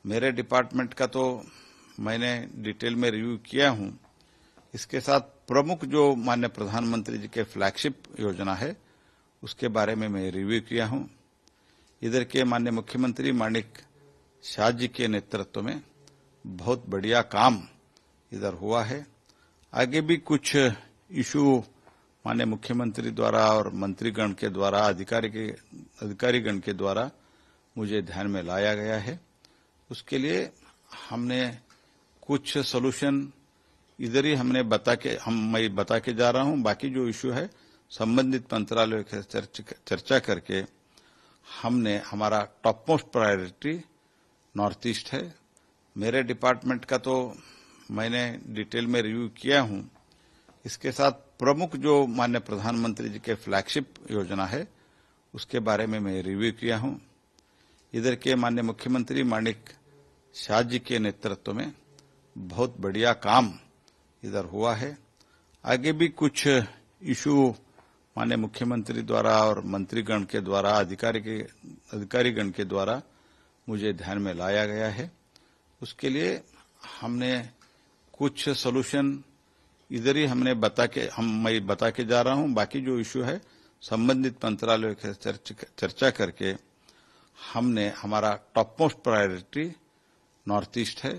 मेरे डिपार्टमेंट का तो मैंने डिटेल में रिव्यू किया हूं। इसके साथ प्रमुख जो माननीय प्रधानमंत्री जी के फ्लैगशिप योजना है उसके बारे में मैं रिव्यू किया हूं। इधर के माननीय मुख्यमंत्री माणिक शाह जी के नेतृत्व में बहुत बढ़िया काम इधर हुआ है। आगे भी कुछ इशू माननीय मुख्यमंत्री द्वारा और मंत्रीगण के द्वारा अधिकारीगण के द्वारा मुझे ध्यान में लाया गया है। उसके लिए हमने कुछ सॉल्यूशन इधर ही मैं बता के जा रहा हूं। बाकी जो इशू है संबंधित मंत्रालयों के चर्चा करके हमने हमारा top most priority north east है। मेरे डिपार्टमेंट का तो मैंने डिटेल में रिव्यू किया हूं। इसके साथ प्रमुख जो माननीय प्रधानमंत्री जी के फ्लैगशिप योजना है उसके बारे में मैं रिव्यू किया हूं। इधर के माननीय मुख्यमंत्री माणिक शाह जी के नेतृत्व में बहुत बढ़िया काम इधर हुआ है। आगे भी कुछ इशू माननीय मुख्यमंत्री द्वारा और मंत्रीगण के द्वारा अधिकारीगण के द्वारा मुझे ध्यान में लाया गया है। उसके लिए हमने कुछ सॉल्यूशन इधर ही मैं बता के जा रहा हूं। बाकी जो इशू है संबंधित मंत्रालयों के चर्चा करके हमने हमारा top most priority north east है।